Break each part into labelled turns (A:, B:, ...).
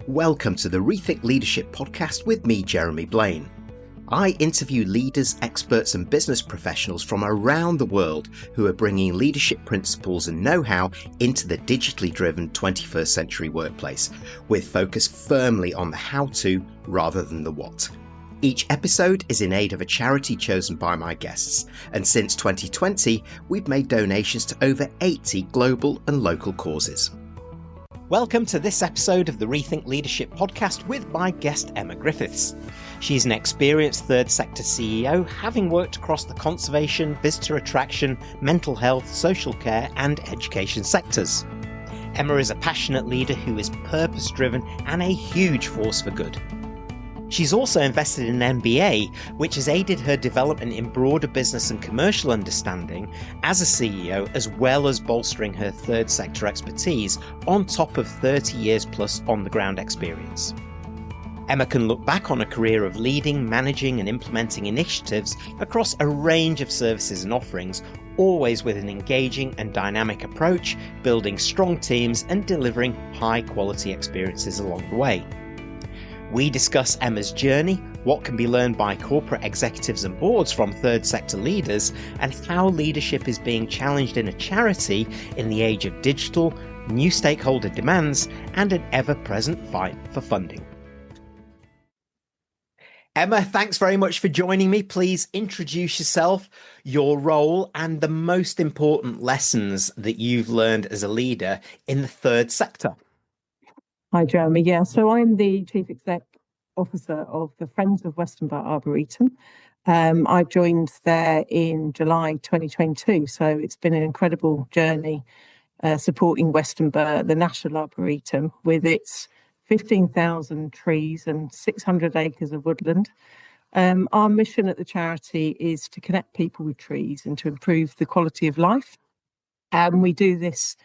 A: Welcome to the Rethink Leadership podcast with me, Jeremy Blaine. I interview leaders, experts and business professionals from around the world who are bringing leadership principles and know-how into the digitally driven 21st century workplace, with focus firmly on the how-to rather than the what. Each episode is in aid of a charity chosen by my guests, and since 2020, we've made donations to over 80 global and local causes. Welcome to this episode of the Rethink Leadership podcast with my guest Emma Griffiths. She's an experienced third sector CEO, having worked across the conservation, visitor attraction, mental health, social care and education sectors. Emma is a passionate leader who is purpose-driven and a huge force for good. She's also invested in an MBA, which has aided her development in broader business and commercial understanding as a CEO, as well as bolstering her third sector expertise on top of 30 years plus on the ground experience. Emma can look back on a career of leading, managing and implementing initiatives across a range of services and offerings, always with an engaging and dynamic approach, building strong teams and delivering high quality experiences along the way. We discuss Emma's journey, what can be learned by corporate executives and boards from third sector leaders, and how leadership is being challenged in a charity in the age of digital, new stakeholder demands, and an ever-present fight for funding. Emma, thanks very much for joining me. Please introduce yourself, your role, and the most important lessons that you've learned as a leader in the third sector.
B: Hi, Jeremy. Yeah, so I'm the Chief Exec Officer of the Friends of Westonbirt Arboretum. I joined there in July 2022, so it's been an incredible journey supporting Westonbirt, the National Arboretum, with its 15,000 trees and 600 acres of woodland. Our mission at the charity is to connect people with trees and to improve the quality of life. We do this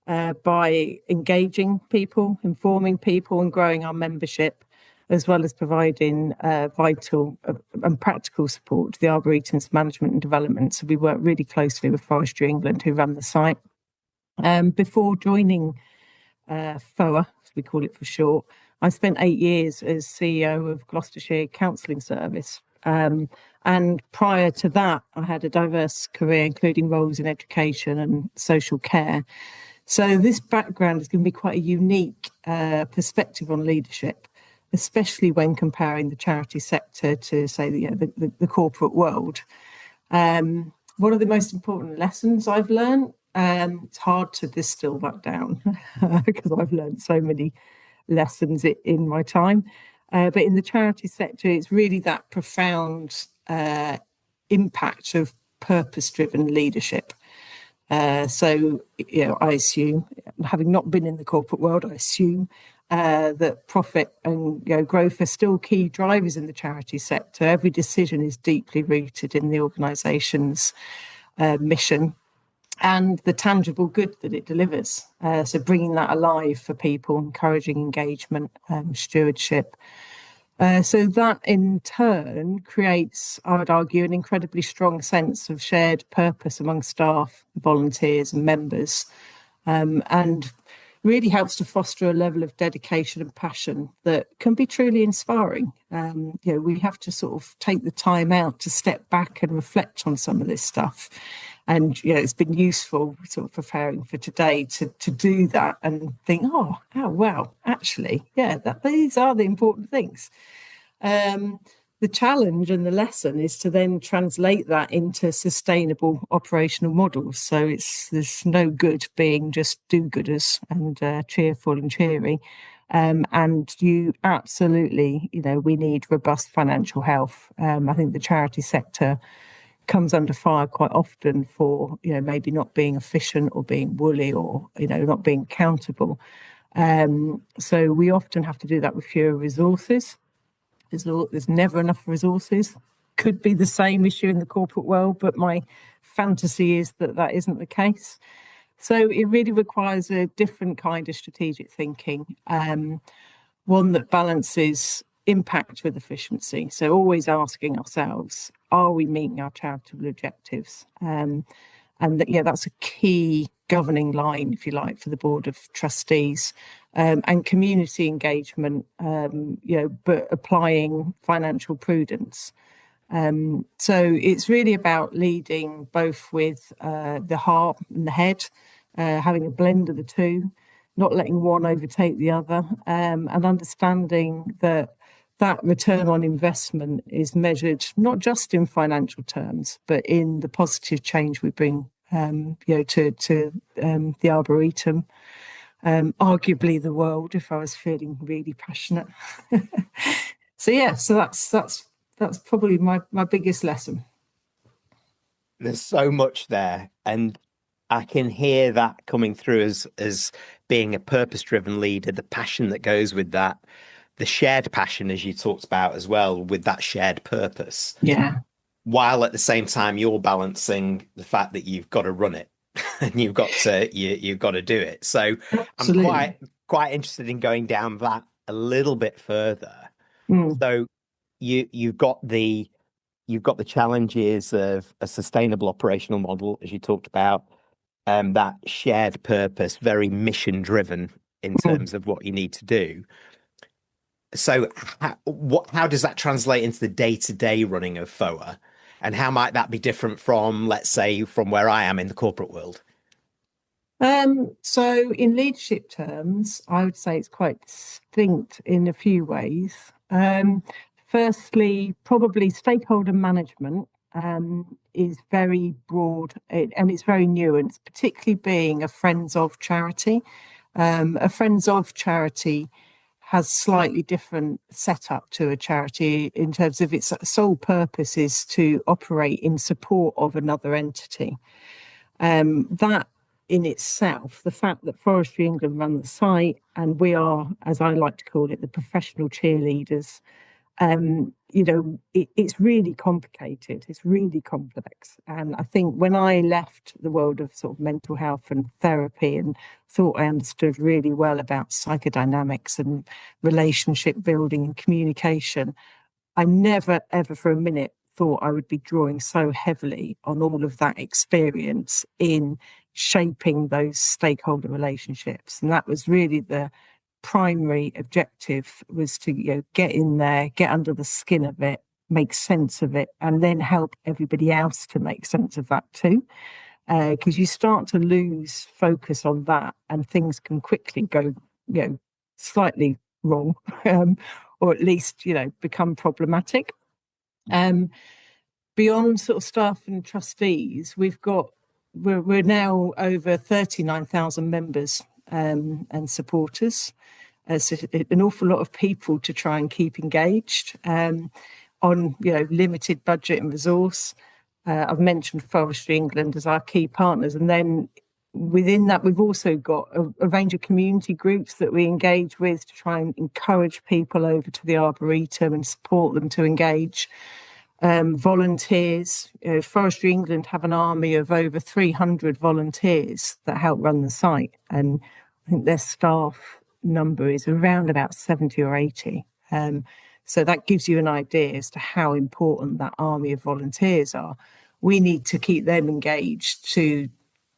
B: by engaging people, informing people and growing our membership, as well as providing vital and practical support to the Arboretum's management and development. So we work really closely with Forestry England, who run the site. Before joining FOA, as we call it for short, I spent 8 years as CEO of Gloucestershire Counselling Service. And prior to that, I had a diverse career, including roles in education and social care. So this background is going to be quite a unique perspective on leadership, especially when comparing the charity sector to, say, the corporate world. One of the most important lessons I've learned, it's hard to distill that down because I've learned so many lessons in my time. But in the charity sector, it's really that profound impact of purpose-driven leadership. So, I assume, having not been in the corporate world, I assume that profit and growth are still key drivers in the charity sector. Every decision is deeply rooted in the organisation's mission and the tangible good that it delivers. So bringing that alive for people, encouraging engagement, stewardship. So that in turn creates, I would argue, an incredibly strong sense of shared purpose among staff, volunteers and members, and really helps to foster a level of dedication and passion that can be truly inspiring. We have to sort of take the time out to step back and reflect on some of this stuff. And, it's been useful sort of preparing for today to do that and think, oh, wow, actually, these are the important things. The challenge and the lesson is to then translate that into sustainable operational models. So there's no good being just do-gooders and cheerful and cheery. And you absolutely, we need robust financial health. I think the charity sector comes under fire quite often for, maybe not being efficient or being woolly or, not being accountable. So we often have to do that with fewer resources. There's never enough resources. Could be the same issue in the corporate world, but my fantasy is that isn't the case. So it really requires a different kind of strategic thinking, one that balances impact with efficiency. So always asking ourselves, are we meeting our charitable objectives? And that's a key governing line, if you like, for the board of trustees, and community engagement, but applying financial prudence. So it's really about leading both with the heart and the head, having a blend of the two, not letting one overtake the other, and understanding that return on investment is measured not just in financial terms, but in the positive change we bring, to the Arboretum, arguably the world, if I was feeling really passionate. So that's probably my biggest lesson.
A: There's so much there, and I can hear that coming through as being a purpose-driven leader, the passion that goes with that, the shared passion, as you talked about as well, with that shared purpose.
B: Yeah.
A: While at the same time you're balancing the fact that you've got to run it and you've got to do it. So
B: Absolutely.
A: I'm quite interested in going down that a little bit further. So you've got the challenges of a sustainable operational model, as you talked about, that shared purpose, very mission driven in terms of what you need to do. So how does that translate into the day-to-day running of FOA? And how might that be different from, let's say, from where I am in the corporate world?
B: So in leadership terms, I would say it's quite distinct in a few ways. Firstly, probably stakeholder management is very broad and it's very nuanced, particularly being a Friends of charity. A Friends of charity has slightly different setup to a charity in terms of its sole purpose is to operate in support of another entity. That in itself, the fact that Forestry England run the site and we are, as I like to call it, the professional cheerleaders, it's really complicated. It's really complex. And I think when I left the world of sort of mental health and therapy and thought I understood really well about psychodynamics and relationship building and communication, I never, ever for a minute thought I would be drawing so heavily on all of that experience in shaping those stakeholder relationships. And that was really the primary objective, was to get in there, get under the skin of it, make sense of it, and then help everybody else to make sense of that too. Because you start to lose focus on that and things can quickly go slightly wrong, or at least become problematic. Beyond sort of staff and trustees, we're now over 39,000 members and supporters. So an awful lot of people to try and keep engaged on limited budget and resource. I've mentioned Forestry England as our key partners, and then within that we've also got a range of community groups that we engage with to try and encourage people over to the Arboretum and support them to engage. Volunteers. Forestry England have an army of over 300 volunteers that help run the site, and I think their staff number is around about 70 or 80. So that gives you an idea as to how important that army of volunteers are. We need to keep them engaged to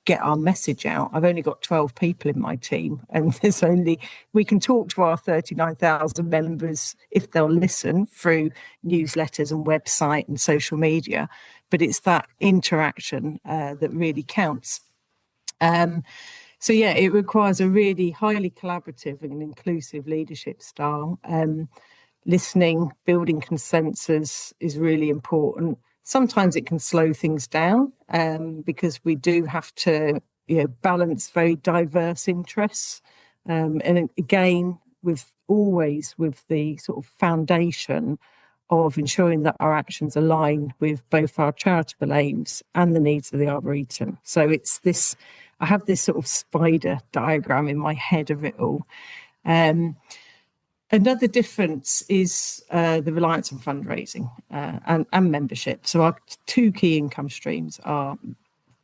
B: get our message out. I've only got 12 people in my team, and we can talk to our 39,000 members if they'll listen through newsletters and website and social media, but it's that interaction that really counts. So it requires a really highly collaborative and inclusive leadership style. Listening, building consensus is really important. Sometimes it can slow things down because we do have to balance very diverse interests. And again, with the sort of foundation of ensuring that our actions align with both our charitable aims and the needs of the Arboretum. So it's this, I have this sort of spider diagram in my head of it all. Another difference is the reliance on fundraising and membership. So our two key income streams are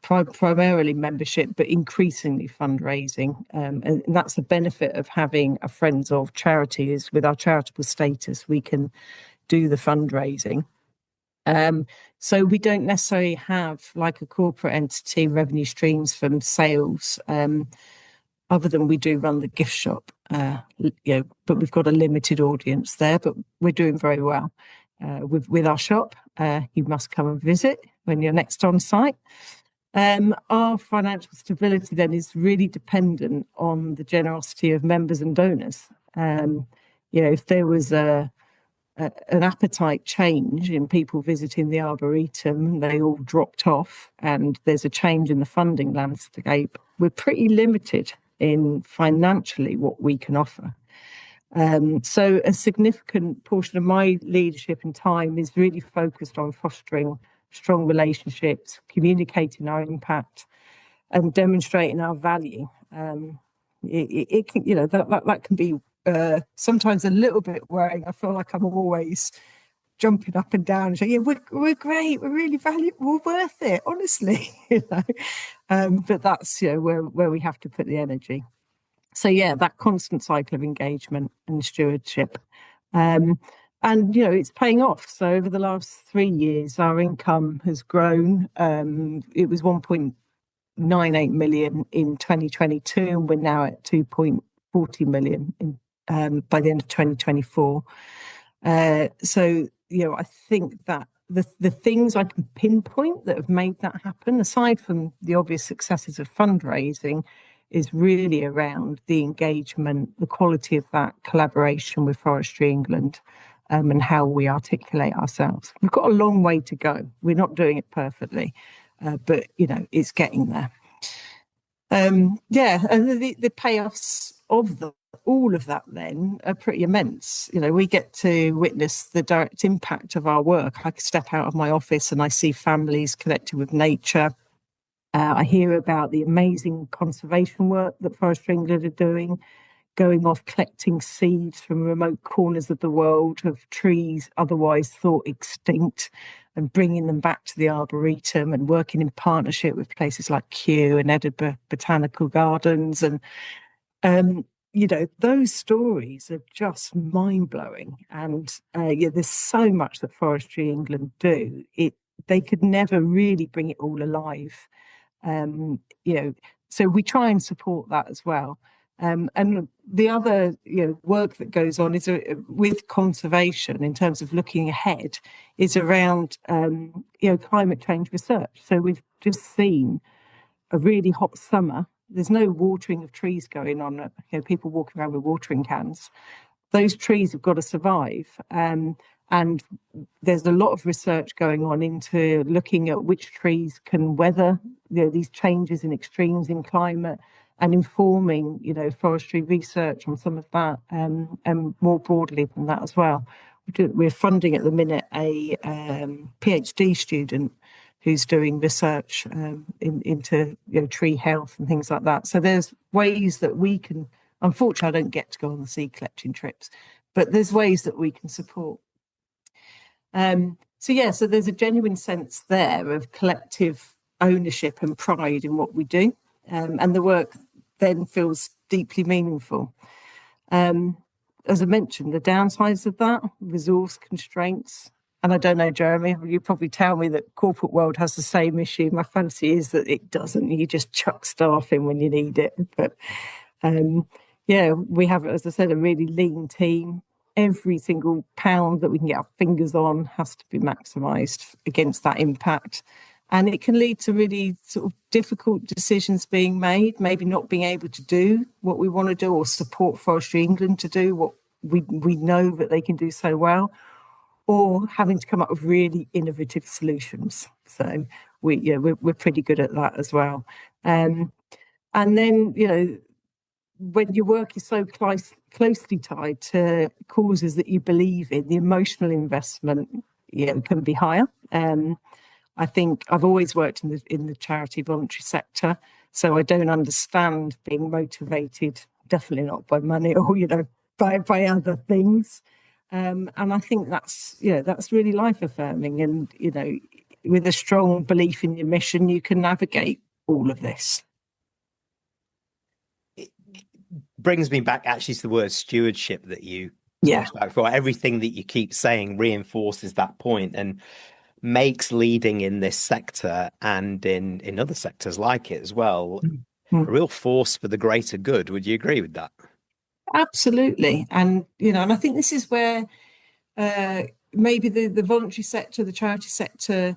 B: primarily membership, but increasingly fundraising. And that's the benefit of having a Friends of charity, is with our charitable status, we can do the fundraising. So we don't necessarily have, like a corporate entity, revenue streams from sales, other than we do run the gift shop, but we've got a limited audience there, but we're doing very well with our shop. You must come and visit when you're next on site. Our financial stability then is really dependent on the generosity of members and donors. If there was an appetite change in people visiting the Arboretum, they all dropped off, and there's a change in the funding landscape, we're pretty limited in financially what we can offer. So a significant portion of my leadership and time is really focused on fostering strong relationships, communicating our impact, and demonstrating our value. It can, that can be sometimes a little bit worrying. I feel like I'm always jumping up and down and saying, "Yeah, we're great, we're really valuable, we're worth it." Honestly, but that's where we have to put the energy. So that constant cycle of engagement and stewardship. And it's paying off. So over the last 3 years, our income has grown. It was 1.98 million in 2022, and we're now at 2.40 million by the end of 2024. So I think that the things I can pinpoint that have made that happen, aside from the obvious successes of fundraising, is really around the engagement, the quality of that collaboration with Forestry England, and how we articulate ourselves. We've got a long way to go. We're not doing it perfectly, but it's getting there. And the payoffs of all of that then are pretty immense. We get to witness the direct impact of our work. I step out of my office and I see families connected with nature. I hear about the amazing conservation work that Forestry England are doing, going off collecting seeds from remote corners of the world of trees otherwise thought extinct, and bringing them back to the Arboretum, and working in partnership with places like Kew and Edinburgh Botanical Gardens. And those stories are just mind-blowing. And there's so much that Forestry England do. They could never really bring it all alive. So we try and support that as well. And the other work that goes on is with conservation in terms of looking ahead is around climate change research. So we've just seen a really hot summer. There's no watering of trees going on. People walking around with watering cans. Those trees have got to survive. And there's a lot of research going on into looking at which trees can weather these changes in extremes in climate, and informing forestry research on some of that, and more broadly than that as well. We're funding at the minute a PhD student who's doing research into tree health and things like that. So there's ways that we can. Unfortunately, I don't get to go on the seed collecting trips, but there's ways that we can support. So there's a genuine sense there of collective ownership and pride in what we do, and the work then feels deeply meaningful. As I mentioned, the downsides of that, resource constraints, and I don't know, Jeremy, you probably tell me that corporate world has the same issue. My fancy is that it doesn't. You just chuck staff in when you need it. But we have, as I said, a really lean team. Every single pound that we can get our fingers on has to be maximised against that impact. And it can lead to really sort of difficult decisions being made, maybe not being able to do what we want to do, or support Forestry England to do what we know that they can do so well, or having to come up with really innovative solutions. So we're pretty good at that as well. And then, when your work is so closely tied to causes that you believe in, the emotional investment can be higher. I think I've always worked in the charity voluntary sector, so I don't understand being motivated, definitely not by money or by other things. And I think that's really life affirming. And with a strong belief in your mission, you can navigate all of this.
A: It brings me back actually to the word stewardship that you talked about before. Everything that you keep saying reinforces that point. And makes leading in this sector and in other sectors like it as well
B: Mm.
A: a real force for the greater good. Would you agree with that?
B: Absolutely. And, and I think this is where maybe the voluntary sector, the charity sector,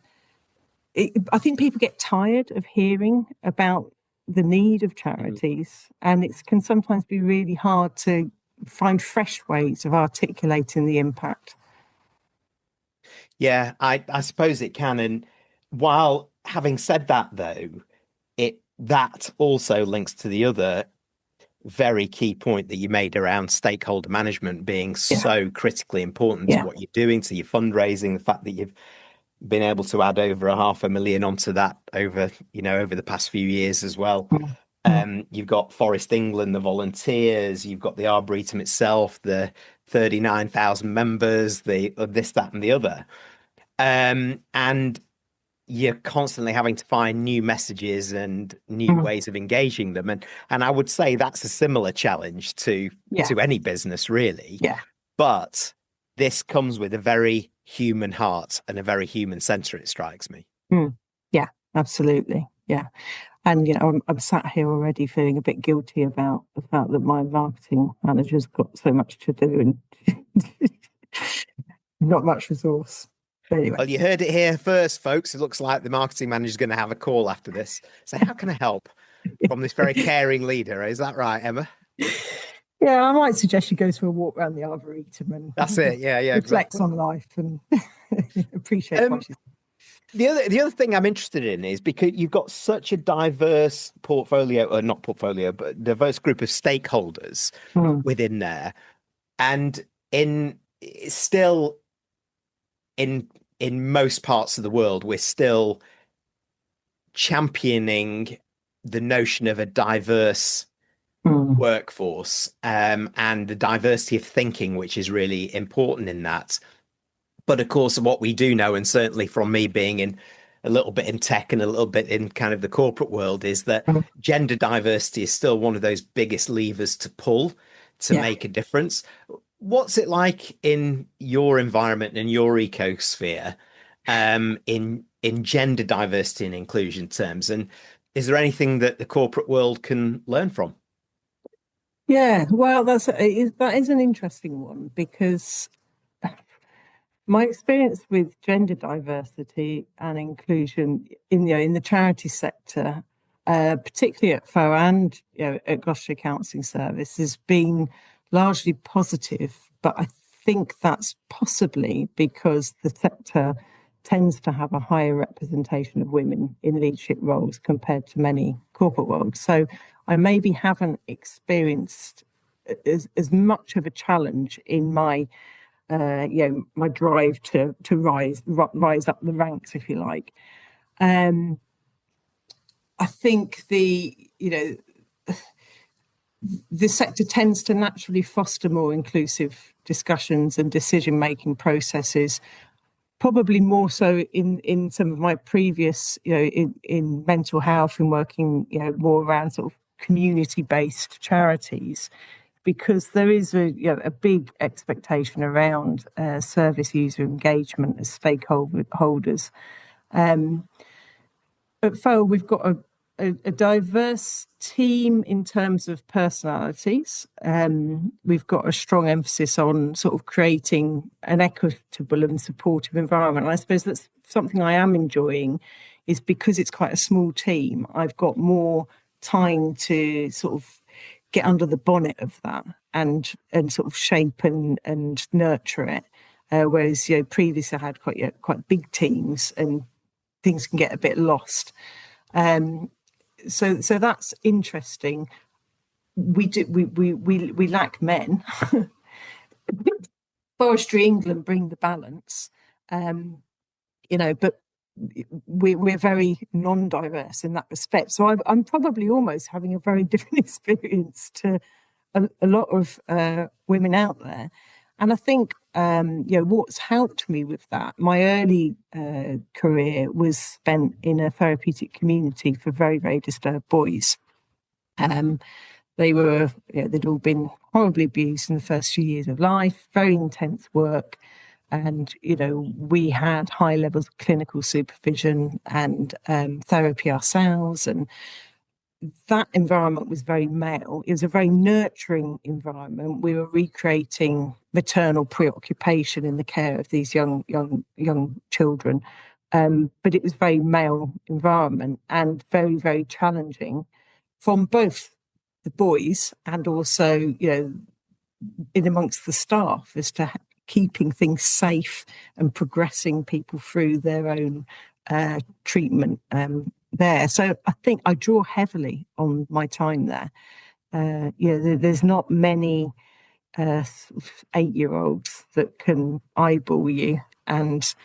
B: I think people get tired of hearing about the need of charities, and it can sometimes be really hard to find fresh ways of articulating the impact.
A: Yeah, I suppose it can. And while having said that, though, that also links to the other very key point that you made around stakeholder management being
B: Yeah.
A: so critically important to
B: Yeah.
A: what you're doing, to your fundraising, the fact that you've been able to add over 500,000 onto that over the past few years as well. You've got Forest England, the volunteers, you've got the Arboretum itself, the 39,000 members, the this, that, and the other. And you're constantly having to find new messages and new ways of engaging them. And I would say that's a similar challenge to any business, really.
B: Yeah.
A: But this comes with a very human heart and a very human center, it strikes me.
B: Yeah, absolutely. Yeah. And, I'm sat here already feeling a bit guilty about the fact that my marketing manager's got so much to do and not much resource. But anyway.
A: Well, you heard it here first, folks. It looks like the marketing manager is going to have a call after this. So how can I help from this very caring leader? Is that right, Emma?
B: Yeah, I might suggest you go for a walk around the Arboretum and
A: that's it. Yeah,
B: reflect on life and appreciate what she's.
A: The other thing I'm interested in is because you've got such a diverse portfolio, or not portfolio, but diverse group of stakeholders within there, and still in most parts of the world, we're still championing the notion of a diverse workforce and the diversity of thinking, which is really important in that. But of course, what we do know, and certainly from me being in a little bit in tech and a little bit in kind of the corporate world, is that gender diversity is still one of those biggest levers to pull to make a difference. What's it like in your environment and your ecosphere in gender diversity and inclusion terms? And is there anything that the corporate world can learn from?
B: Yeah, well, that is an interesting one, because my experience with gender diversity and inclusion in the charity sector, particularly at FO and at Gloucestershire Counselling Service, has been largely positive. But I think that's possibly because the sector tends to have a higher representation of women in leadership roles compared to many corporate roles. So I maybe haven't experienced as much of a challenge in my my drive to rise up the ranks, if you like. I think the sector tends to naturally foster more inclusive discussions and decision-making processes, probably more so in some of my previous, in mental health and working, more around sort of community-based charities, because there is a big expectation around service user engagement as stakeholders. At FO, we've got a diverse team in terms of personalities. We've got a strong emphasis on sort of creating an equitable and supportive environment. And I suppose that's something I am enjoying, is because it's quite a small team, I've got more time to sort of get under the bonnet of that and sort of shape and nurture it. Whereas previously I had quite big teams and things can get a bit lost. So that's interesting. We lack men. Forestry England bring the balance, but we're very non-diverse in that respect. So I'm probably almost having a very different experience to a lot of women out there. And I think, what's helped me with that, my early career was spent in a therapeutic community for very, very disturbed boys. They they'd all been horribly abused in the first few years of life, very intense work. And, we had high levels of clinical supervision and therapy ourselves. And that environment was very male. It was a very nurturing environment. We were recreating maternal preoccupation in the care of these young children. But it was very male environment and very, very challenging from both the boys and also, in amongst the staff as to keeping things safe and progressing people through their own treatment there. So I think I draw heavily on my time there. There's not many 8-year-olds that can eyeball you and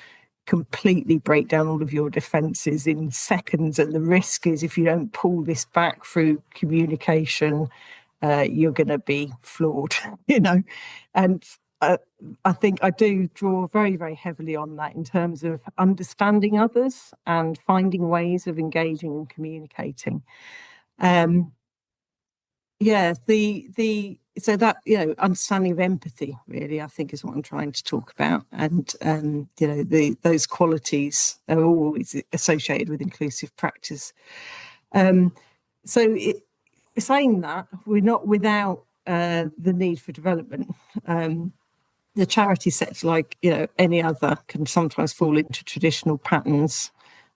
B: completely break down all of your defenses in seconds. And the risk is, if you don't pull this back through communication, you're going to be flawed, And I think I do draw very, very heavily on that in terms of understanding others and finding ways of engaging and communicating. So that, understanding of empathy, really, I think is what I'm trying to talk about. And, those qualities are always associated with inclusive practice. Saying that, we're not without the need for development. The charity sector, like any other, can sometimes fall into traditional patterns,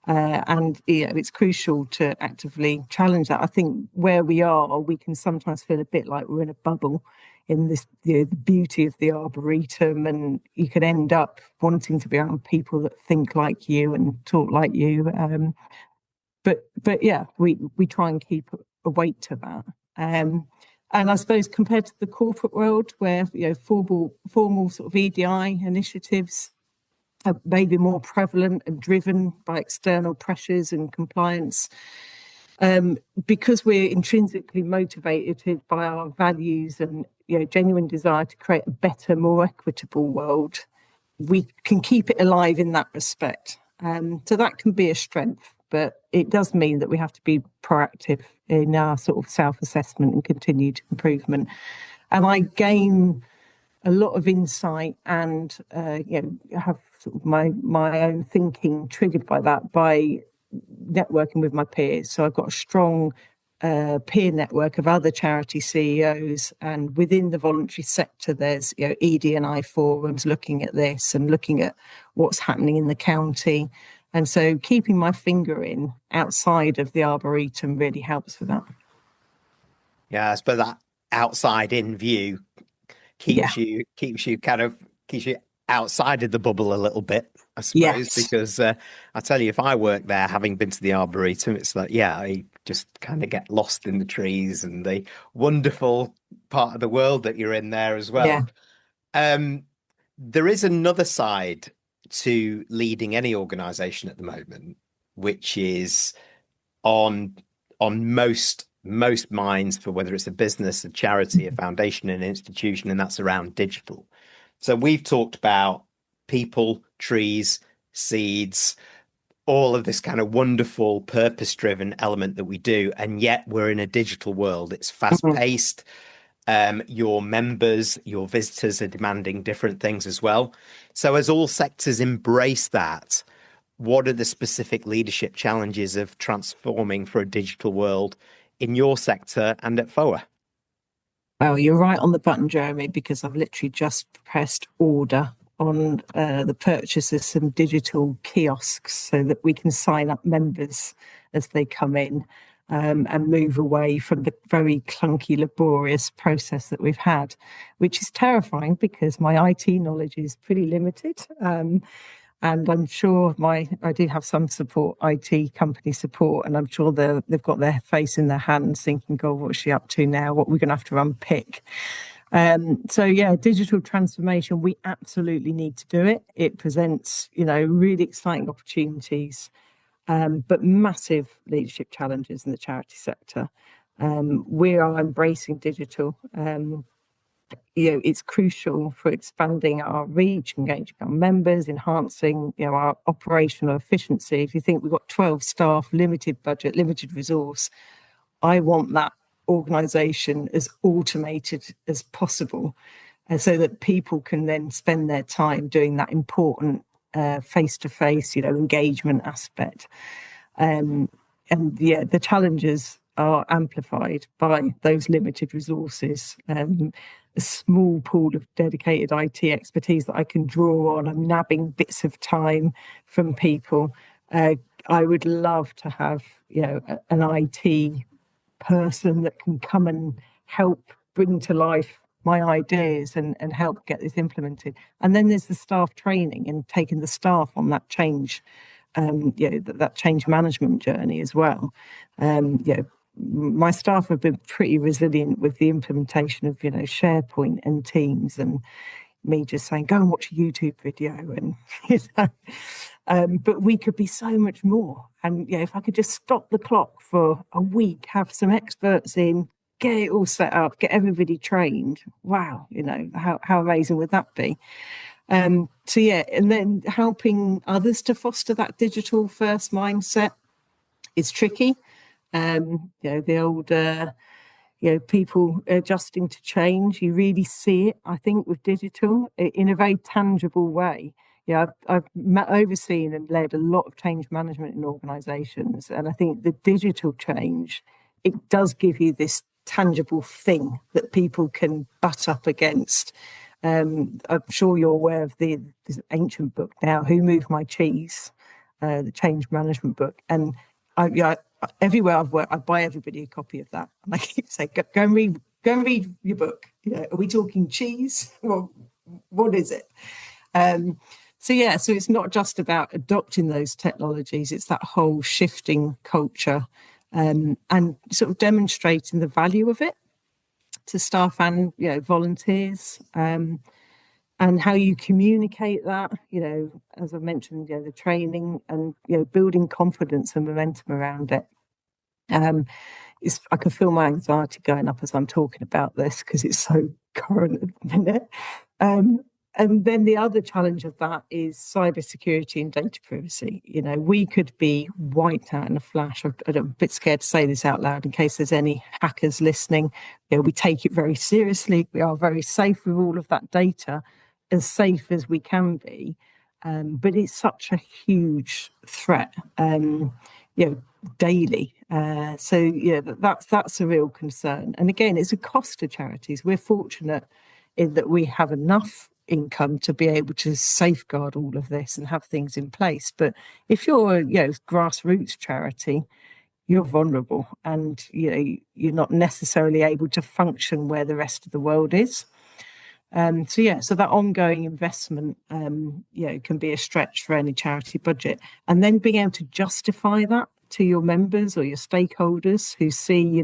B: and it's crucial to actively challenge that. I think where we are, we can sometimes feel a bit like we're in a bubble in this, the beauty of the Arboretum, and you can end up wanting to be around people that think like you and talk like you. But yeah, we try and keep a weight to that. And I suppose compared to the corporate world, where formal sort of EDI initiatives are maybe more prevalent and driven by external pressures and compliance, because we're intrinsically motivated by our values and genuine desire to create a better, more equitable world, we can keep it alive in that respect. So that can be a strength. But it does mean that we have to be proactive in our sort of self-assessment and continued improvement. And I gain a lot of insight and have sort of my own thinking triggered by that, by networking with my peers. So I've got a strong peer network of other charity CEOs, and within the voluntary sector there's ED&I forums looking at this and looking at what's happening in the county. And so keeping my finger in outside of the Arboretum really helps with that.
A: Yeah, I suppose that outside in view keeps you outside of the bubble a little bit, I suppose. Yes. Because I tell you, if I work there, having been to the Arboretum, it's like, I just kind of get lost in the trees and the wonderful part of the world that you're in there as well. Yeah. There is another side to leading any organization at the moment, which is on most minds, for whether it's a business, a charity, a foundation, an institution, and that's around digital. So we've talked about people, trees, seeds, all of this kind of wonderful purpose-driven element that we do, and yet we're in a digital world. It's fast-paced. Your members, your visitors are demanding different things as well. So as all sectors embrace that, what are the specific leadership challenges of transforming for a digital world in your sector and at FOA?
B: Well, you're right on the button, Jeremy, because I've literally just pressed order on the purchase of some digital kiosks so that we can sign up members as they come in. And move away from the very clunky, laborious process that we've had, which is terrifying because my IT knowledge is pretty limited. And I'm sure I do have some support, IT company support, and I'm sure they've got their face in their hands thinking, God, what's she up to now? What are we going to have to unpick? Digital transformation, we absolutely need to do it. It presents, really exciting opportunities. But massive leadership challenges in the charity sector. We are embracing digital. It's crucial for expanding our reach, engaging our members, enhancing our operational efficiency. If you think we've got 12 staff, limited budget, limited resource, I want that organisation as automated as possible. so that people can then spend their time doing that important face-to-face, engagement aspect. And yeah, the challenges are amplified by those limited resources. A small pool of dedicated IT expertise that I can draw on. I'm nabbing bits of time from people. I would love to have, an IT person that can come and help bring to life my ideas and help get this implemented. And then there's the staff training and taking the staff on that change, that change management journey as well. My staff have been pretty resilient with the implementation of, SharePoint and Teams, and me just saying, go and watch a YouTube video. And, but we could be so much more. And, if I could just stop the clock for a week, have some experts in, get it all set up, get everybody trained. Wow, how amazing would that be? And then helping others to foster that digital first mindset is tricky. The old, people adjusting to change. You really see it, I think, with digital in a very tangible way. I've overseen and led a lot of change management in organisations, and I think the digital change, it does give you this tangible thing that people can butt up against. I'm sure you're aware of this ancient book now, Who Moved My Cheese, the change management book. And everywhere I've worked, I buy everybody a copy of that. And I keep saying, go and read your book. Are we talking cheese? Well, what is it? So it's not just about adopting those technologies, it's that whole shifting culture and sort of demonstrating the value of it to staff and volunteers, and how you communicate that, as I mentioned, the training and building confidence and momentum around it. I can feel my anxiety going up as I'm talking about this because it's so current at the minute. And then the other challenge of that is cybersecurity and data privacy. We could be wiped out in a flash. I'm a bit scared to say this out loud in case there's any hackers listening. We take it very seriously. We are very safe with all of that data, as safe as we can be. But it's such a huge threat, daily. That's a real concern. And again, it's a cost to charities. We're fortunate in that we have enough income to be able to safeguard all of this and have things in place. But if you're a grassroots charity, you're vulnerable and you're not necessarily able to function where the rest of the world is. So that ongoing investment can be a stretch for any charity budget, and then being able to justify that to your members or your stakeholders who see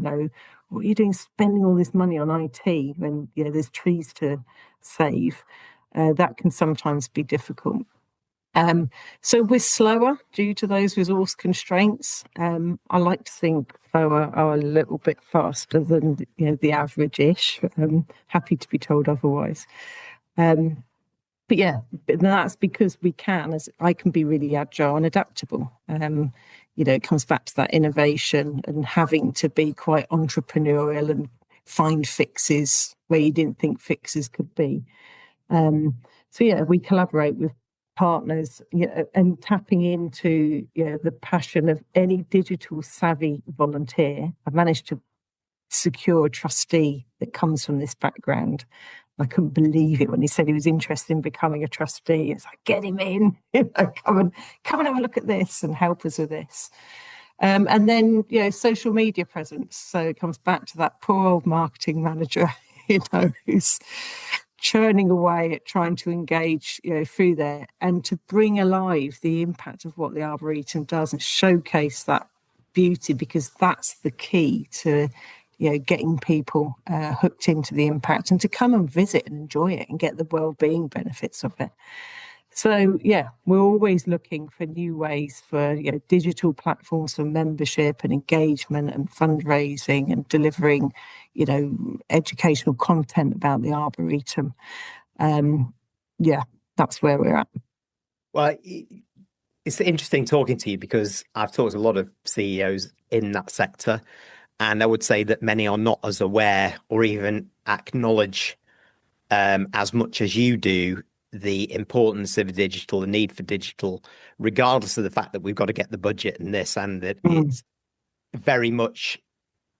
B: what you're doing, spending all this money on IT when there's trees to save. That can sometimes be difficult. So we're slower due to those resource constraints. I like to think FOA are a little bit faster than the average-ish. Happy to be told otherwise. But that's because I can be really agile and adaptable. It comes back to that innovation and having to be quite entrepreneurial and find fixes where you didn't think fixes could be. We collaborate with partners, and tapping into the passion of any digital savvy volunteer. I've managed to secure a trustee that comes from this background. I couldn't believe it when he said he was interested in becoming a trustee. It's like, get him in, come and have a look at this and help us with this. And then social media presence. So it comes back to that poor old marketing manager, who's churning away at trying to engage through there and to bring alive the impact of what the Arboretum does and showcase that beauty, because that's the key to getting people hooked into the impact and to come and visit and enjoy it and get the well-being benefits of it. So we're always looking for new ways for digital platforms for membership and engagement and fundraising and delivering educational content about the Arboretum. That's where we're at.
C: Well, it's interesting talking to you because I've talked to a lot of CEOs in that sector, and I would say that many are not as aware or even acknowledge as much as you do the importance of digital, the need for digital, regardless of the fact that we've got to get the budget and this, and that it's very much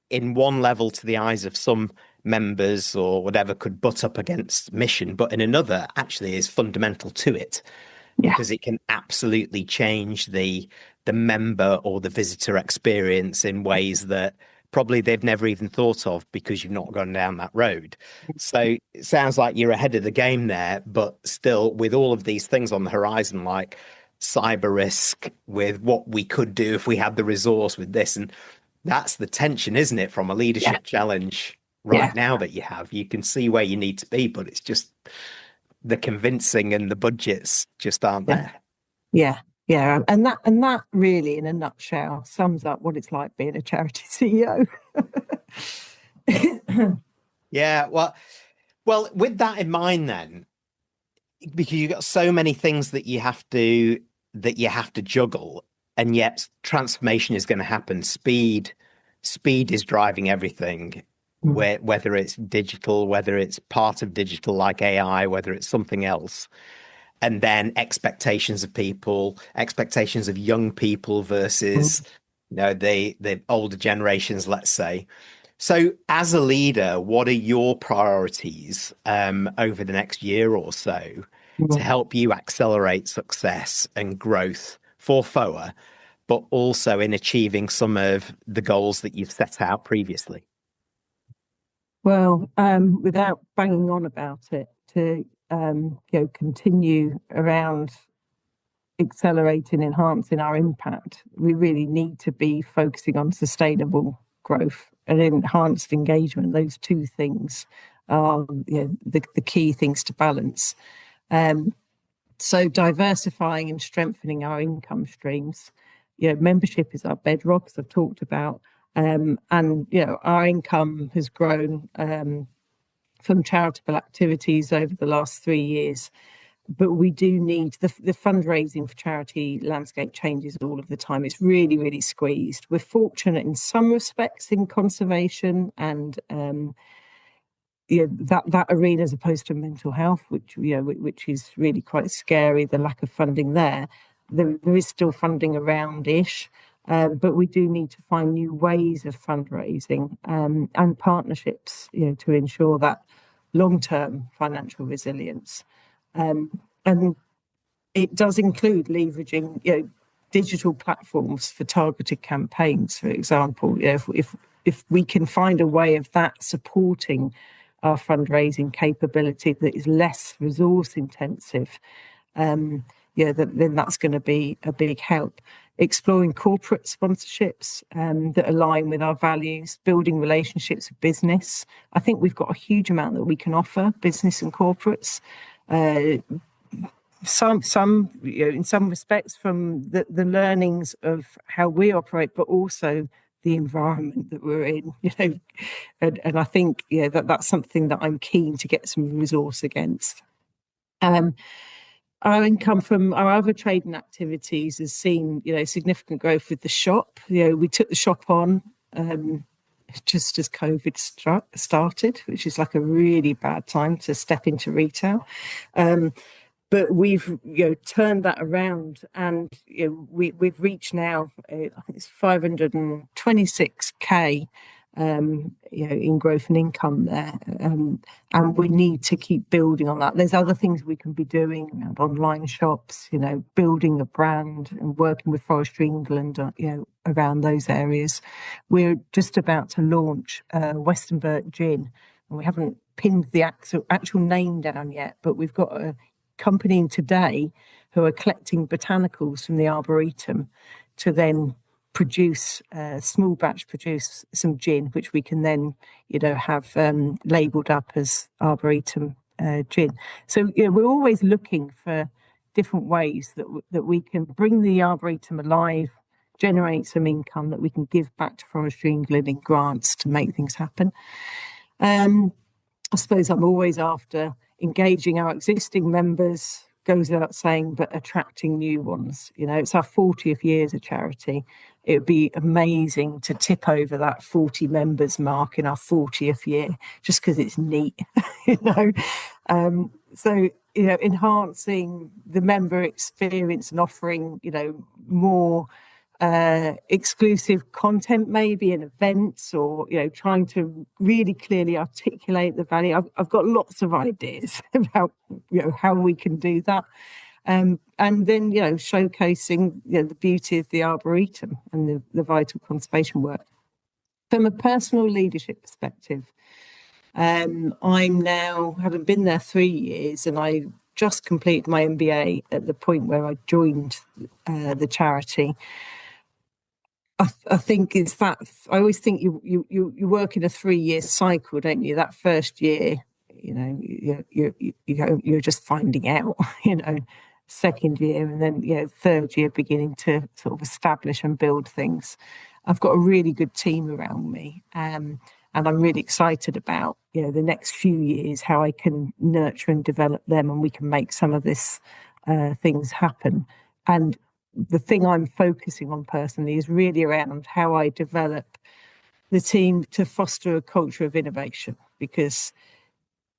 C: in one level to the eyes of some members or whatever could butt up against mission, but in another actually is fundamental to it, because it can absolutely change the member or the visitor experience in ways that probably they've never even thought of, because you've not gone down that road. So it sounds like you're ahead of the game there, but still with all of these things on the horizon, like cyber risk, with what we could do if we had the resource with this. And that's the tension, isn't it, from a leadership challenge now that you have. You can see where you need to be, but it's just the convincing and the budgets just aren't there.
B: Yeah, and that really, in a nutshell, sums up what it's like being a charity CEO.
C: Yeah, well, with that in mind, then, because you've got so many things that you have to juggle, and yet transformation is going to happen. Speed is driving everything. Whether it's digital, whether it's part of digital like AI, whether it's something else. And then expectations of people, expectations of young people versus, the older generations, let's say. So as a leader, what are your priorities over the next year or so to help you accelerate success and growth for FOA, but also in achieving some of the goals that you've set out previously?
B: Well, without banging on about it, to continue around accelerating, enhancing our impact, we really need to be focusing on sustainable growth and enhanced engagement. Those two things are the key things to balance. So diversifying and strengthening our income streams. Membership is our bedrock, as I've talked about. And our income has grown from charitable activities over the last 3 years, but we do need the fundraising for charity landscape changes all of the time. It's really, really squeezed. We're fortunate in some respects in conservation and that arena, as opposed to mental health, which is really quite scary. The lack of funding there is still funding around-ish. But we do need to find new ways of fundraising and partnerships, to ensure that long-term financial resilience. And it does include leveraging, digital platforms for targeted campaigns, for example. If we can find a way of that supporting our fundraising capability that is less resource intensive, then that's going to be a big help. Exploring corporate sponsorships that align with our values, building relationships with business. I think we've got a huge amount that we can offer business and corporates. Some in some respects from the learnings of how we operate, but also the environment that we're in. And I think that's something that I'm keen to get some resource against. Our income from our other trading activities has seen, significant growth with the shop. We took the shop on just as COVID started, which is like a really bad time to step into retail. But we've turned that around, and we've reached now, I think it's 526k. In growth and income there, and we need to keep building on that. There's other things we can be doing around online shops, building a brand and working with Forestry England, around those areas. We're just about to launch Westonbirt Gin, and we haven't pinned the actual name down yet, but we've got a company in today who are collecting botanicals from the Arboretum to then produce small batch produce some gin, which we can then have labelled up as Arboretum gin. So we're always looking for different ways that we can bring the Arboretum alive, generate some income that we can give back to Forestry England in grants to make things happen. I suppose I'm always after engaging our existing members, goes without saying, but attracting new ones. It's our 40th year as a charity. It would be amazing to tip over that 40 members mark in our 40th year, just because it's neat, So, enhancing the member experience and offering, more exclusive content, maybe in events, or trying to really clearly articulate the value. I've got lots of ideas about how we can do that, and then showcasing the beauty of the arboretum and the vital conservation work. From a personal leadership perspective, I'm now, having been there 3 years, and I just completed my MBA at the point where I joined the charity. I think it's that I always think you work in a 3-year cycle, don't you? That first year, you're just finding out, second year, and then third year beginning to sort of establish and build things. I've got a really good team around me, and I'm really excited about the next few years, how I can nurture and develop them, and we can make some of this things happen. And the thing I'm focusing on personally is really around how I develop the team to foster a culture of innovation, because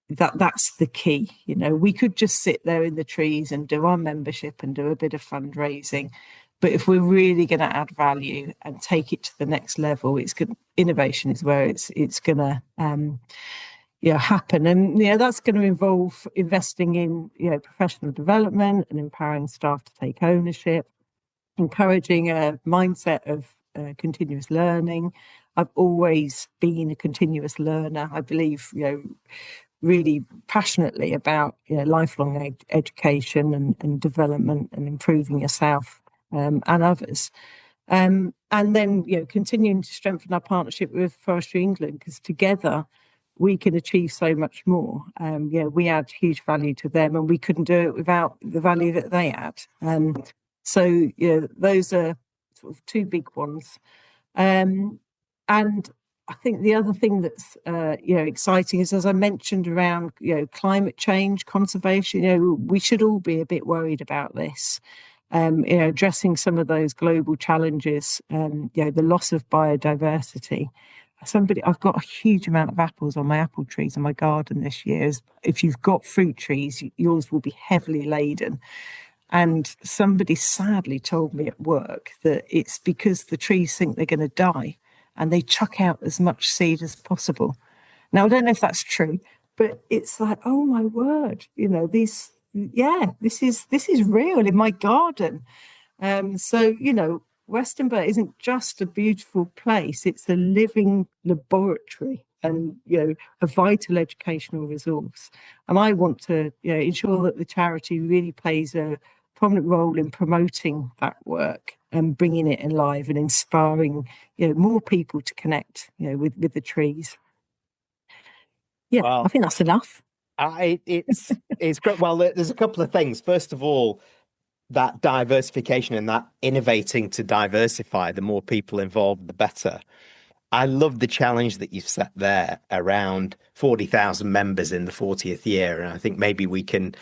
B: that's the key. We could just sit there in the trees and do our membership and do a bit of fundraising, but if we're really going to add value and take it to the next level, innovation is where it's going to happen. And that's going to involve investing in professional development and empowering staff to take ownership, encouraging a mindset of continuous learning. I've always been a continuous learner. I believe really passionately about lifelong education and development and improving yourself and others. And then continuing to strengthen our partnership with Forestry England, because together we can achieve so much more. We add huge value to them, and we couldn't do it without the value that they add. So those are sort of two big ones. And I think the other thing that's exciting is, as I mentioned, around climate change, conservation. We should all be a bit worried about this. Addressing some of those global challenges. The loss of biodiversity. I've got a huge amount of apples on my apple trees in my garden this year. If you've got fruit trees, yours will be heavily laden. And somebody sadly told me at work that it's because the trees think they're going to die, and they chuck out as much seed as possible. Now, I don't know if that's true, but it's like, oh my word, this is real in my garden. So, Westonbirt isn't just a beautiful place, it's a living laboratory and, a vital educational resource. And I want to ensure that the charity really plays a prominent role in promoting that work and bringing it alive and inspiring more people to connect with the trees. Well, I think that's enough.
C: It's great. Well, there's a couple of things. First of all, that diversification and that innovating to diversify, the more people involved, the better. I love the challenge that you've set there around 40,000 members in the 40th year. And I think maybe we can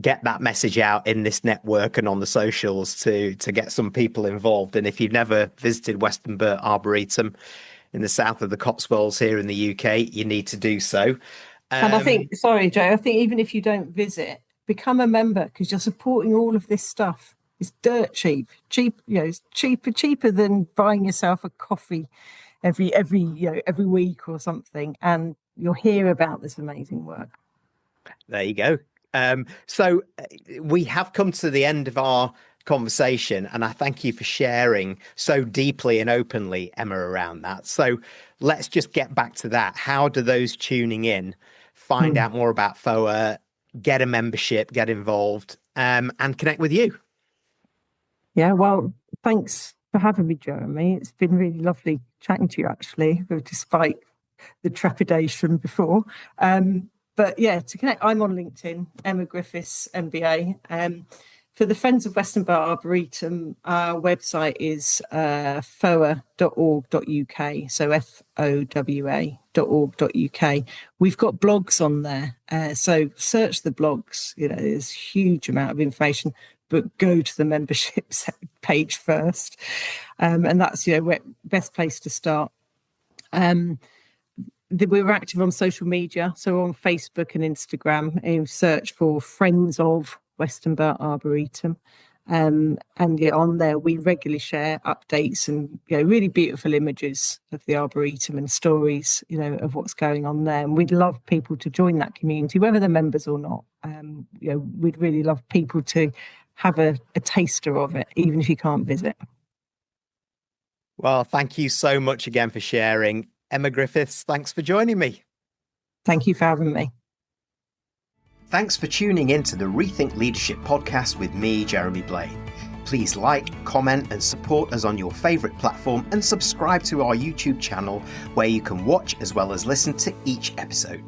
C: get that message out in this network and on the socials to get some people involved. And if you've never visited Westonbirt Arboretum in the south of the Cotswolds here in the UK, you need to do so.
B: And I think, sorry, Joe, I think even if you don't visit, become a member, because you're supporting all of this stuff. It's dirt cheap. It's cheaper than buying yourself a coffee every week or something, and you'll hear about this amazing work.
C: There you go. So we have come to the end of our conversation, and I thank you for sharing so deeply and openly, Emma, around that. So let's just get back to that. How do those tuning in find out more about FOA, get a membership, get involved, and connect with you?
B: Yeah, well, thanks for having me, Jeremy. It's been really lovely chatting to you, actually, despite the trepidation before. But yeah, to connect, I'm on LinkedIn, Emma Griffiths, MBA. For the Friends of Westonbirt Arboretum, our website is foa.org.uk, so fowa.org.uk. We've got blogs on there, so search the blogs. There's a huge amount of information, but go to the membership page first, and that's best place to start. we're active on social media, so on Facebook and Instagram. You search for Friends of Westonbirt Arboretum, and on there we regularly share updates and really beautiful images of the Arboretum and stories of what's going on there. And we'd love people to join that community, whether they're members or not. We'd really love people to have a taster of it, even if you can't visit.
C: Well, thank you so much again for sharing. Emma Griffiths, thanks for joining me.
B: Thank you for having me.
A: Thanks for tuning in to the Rethink Leadership podcast with me, Jeremy Blaine. Please like, comment and support us on your favourite platform, and subscribe to our YouTube channel where you can watch as well as listen to each episode.